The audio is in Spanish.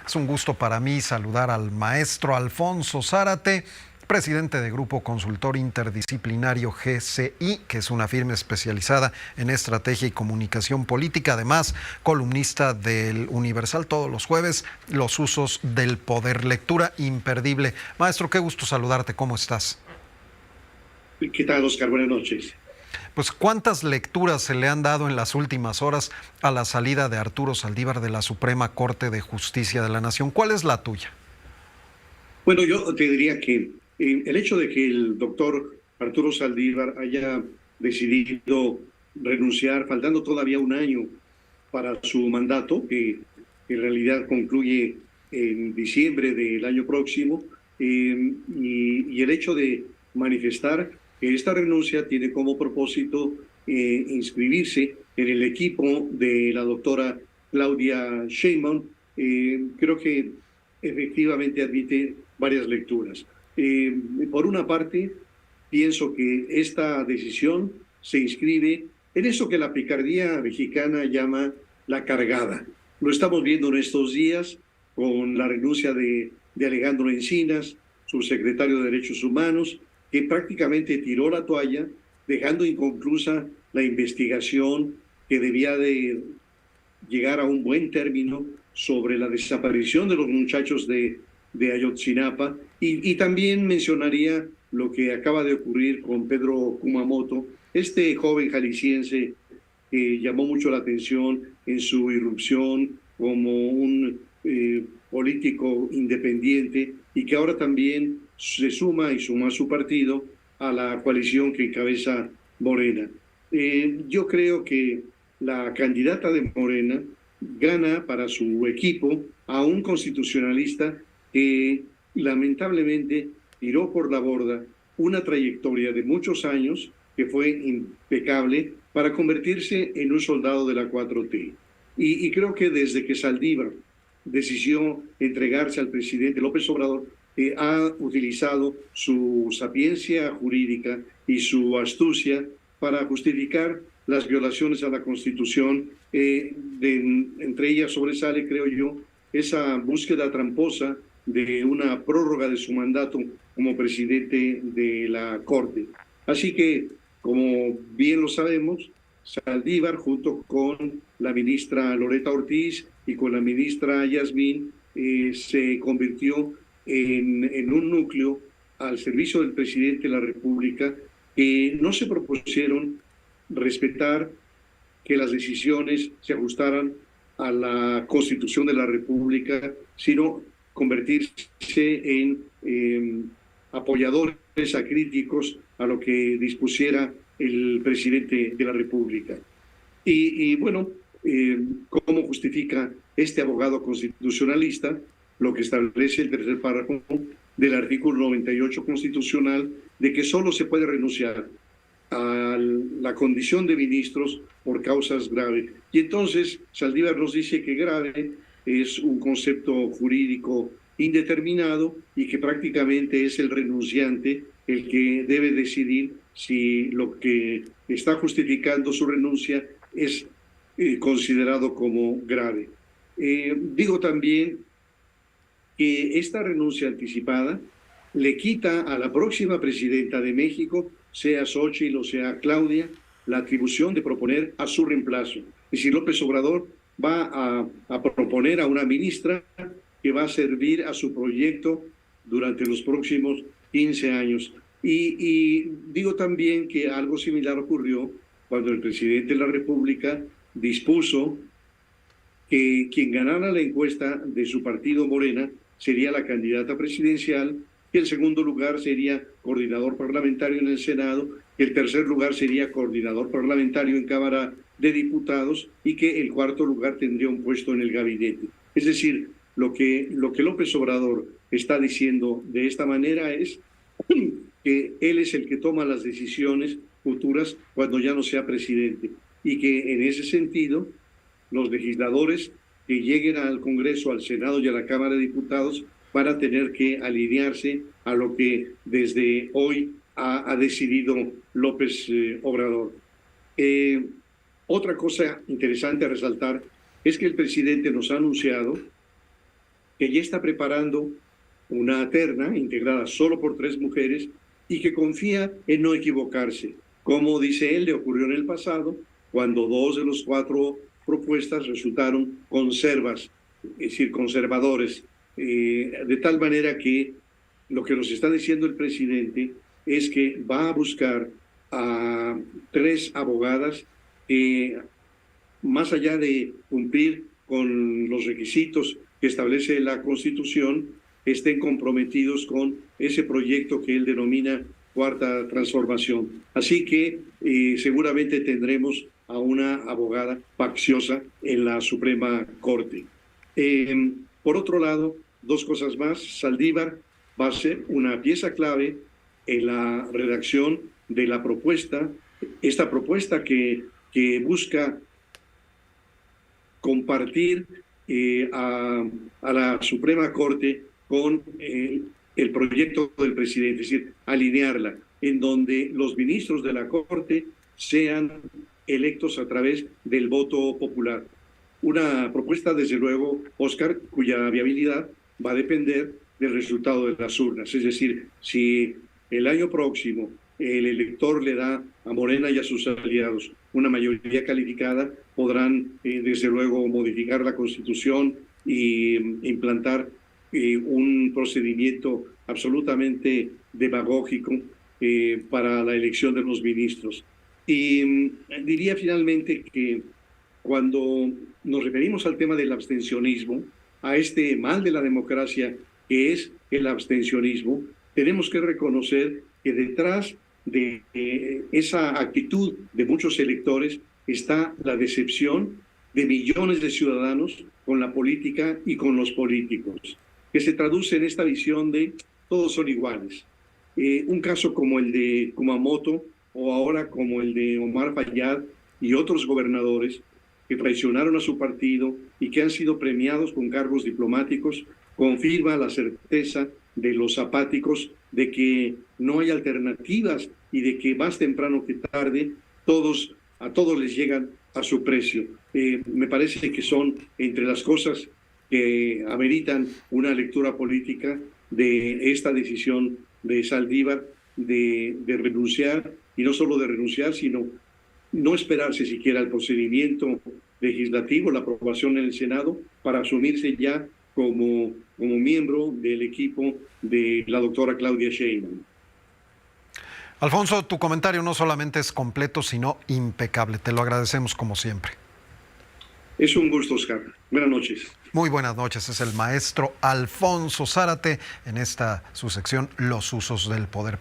Es un gusto para mí saludar al maestro Alfonso Zárate, presidente de Grupo Consultor Interdisciplinario GCI, que es una firma especializada en estrategia y comunicación política, además columnista del Universal todos los jueves, Los usos del poder, lectura imperdible. Maestro, qué gusto saludarte, ¿cómo estás? ¿Qué tal, Oscar? Buenas noches. Pues ¿cuántas lecturas se le han dado en las últimas horas a la salida de Arturo Saldívar de la Suprema Corte de Justicia de la Nación? ¿Cuál es la tuya? Bueno, yo te diría que el hecho de que el doctor Arturo Saldívar haya decidido renunciar, faltando todavía un año para su mandato, que en realidad concluye en diciembre del año próximo, y el hecho de manifestar que esta renuncia tiene como propósito inscribirse en el equipo de la doctora Claudia Sheinbaum, creo que efectivamente admite varias lecturas. Por una parte, pienso que esta decisión se inscribe en eso que la picardía mexicana llama la cargada. Lo estamos viendo en estos días con la renuncia de Alejandro Encinas, subsecretario de Derechos Humanos, que prácticamente tiró la toalla, dejando inconclusa la investigación que debía de llegar a un buen término sobre la desaparición de los muchachos de Ayotzinapa, y también mencionaría lo que acaba de ocurrir con Pedro Kumamoto, este joven jalisciense que llamó mucho la atención en su irrupción como un político independiente y que ahora también se suma y suma a su partido a la coalición que encabeza Morena. Yo creo que la candidata de Morena gana para su equipo a un constitucionalista que lamentablemente tiró por la borda una trayectoria de muchos años que fue impecable para convertirse en un soldado de la 4T. Y creo que desde que Saldívar decidió entregarse al presidente López Obrador, ha utilizado su sapiencia jurídica y su astucia para justificar las violaciones a la Constitución. Entre ellas sobresale, creo yo, esa búsqueda tramposa de una prórroga de su mandato como presidente de la Corte. Así que, como bien lo sabemos, Saldívar, junto con la ministra Loretta Ortiz y con la ministra Yasmín, se convirtió en un núcleo al servicio del presidente de la República, que no se propusieron respetar que las decisiones se ajustaran a la Constitución de la República, sino convertirse en apoyadores acríticos a lo que dispusiera el presidente de la República. Y bueno, ¿cómo justifica este abogado constitucionalista lo que establece el tercer párrafo del artículo 98 constitucional de que solo se puede renunciar a la condición de ministros por causas graves? Y entonces Saldívar nos dice que grave es un concepto jurídico indeterminado y que prácticamente es el renunciante el que debe decidir si lo que está justificando su renuncia es considerado como grave. Digo también que esta renuncia anticipada le quita a la próxima presidenta de México, sea Xóchitl o sea Claudia, la atribución de proponer a su reemplazo. Es decir, López Obrador va a proponer a una ministra que va a servir a su proyecto durante los próximos 15 años. Y digo también que algo similar ocurrió cuando el presidente de la República dispuso que quien ganara la encuesta de su partido Morena sería la candidata presidencial, que el segundo lugar sería coordinador parlamentario en el Senado, que el tercer lugar sería coordinador parlamentario en Cámara de Diputados y que el cuarto lugar tendría un puesto en el gabinete. Es decir, lo que López Obrador está diciendo de esta manera es que él es el que toma las decisiones futuras cuando ya no sea presidente y que en ese sentido los legisladores que lleguen al Congreso, al Senado y a la Cámara de Diputados van a tener que alinearse a lo que desde hoy ha decidido López Obrador. Otra cosa interesante a resaltar es que el presidente nos ha anunciado que ya está preparando una terna integrada solo por 3 mujeres y que confía en no equivocarse. Como dice él, le ocurrió en el pasado, cuando 2 de los 4 propuestas resultaron conservas, es decir, conservadores, de tal manera que lo que nos está diciendo el presidente es que va a buscar a 3 abogadas que, más allá de cumplir con los requisitos que establece la Constitución, estén comprometidos con ese proyecto que él denomina Cuarta Transformación. Así que seguramente tendremos a una abogada facciosa en la Suprema Corte. Por otro lado, 2 cosas más. Saldívar va a ser una pieza clave en la redacción de la propuesta, esta propuesta que busca compartir a la Suprema Corte con el proyecto del presidente, es decir, alinearla, en donde los ministros de la Corte sean electos a través del voto popular. Una propuesta, desde luego, Oscar, cuya viabilidad va a depender del resultado de las urnas. Es decir, si el año próximo el elector le da a Morena y a sus aliados una mayoría calificada, podrán, desde luego, modificar la Constitución e implantar un procedimiento absolutamente demagógico para la elección de los ministros. Y diría finalmente que cuando nos referimos al tema del abstencionismo, a este mal de la democracia que es el abstencionismo, tenemos que reconocer que detrás de esa actitud de muchos electores está la decepción de millones de ciudadanos con la política y con los políticos, que se traduce en esta visión de todos son iguales. Un caso como el de Kumamoto o ahora como el de Omar Fayad y otros gobernadores que traicionaron a su partido y que han sido premiados con cargos diplomáticos, confirma la certeza de los apáticos de que no hay alternativas y de que más temprano que tarde a todos les llegan a su precio. Me parece que son entre las cosas que ameritan una lectura política de esta decisión de Saldívar de renunciar, y no solo de renunciar, sino no esperarse siquiera el procedimiento legislativo, la aprobación en el Senado, para asumirse ya como miembro del equipo de la doctora Claudia Sheinbaum. Alfonso, tu comentario no solamente es completo, sino impecable. Te lo agradecemos como siempre. Es un gusto, Oscar. Buenas noches. Muy buenas noches. Es el maestro Alfonso Zárate en esta su sección Los usos del poder.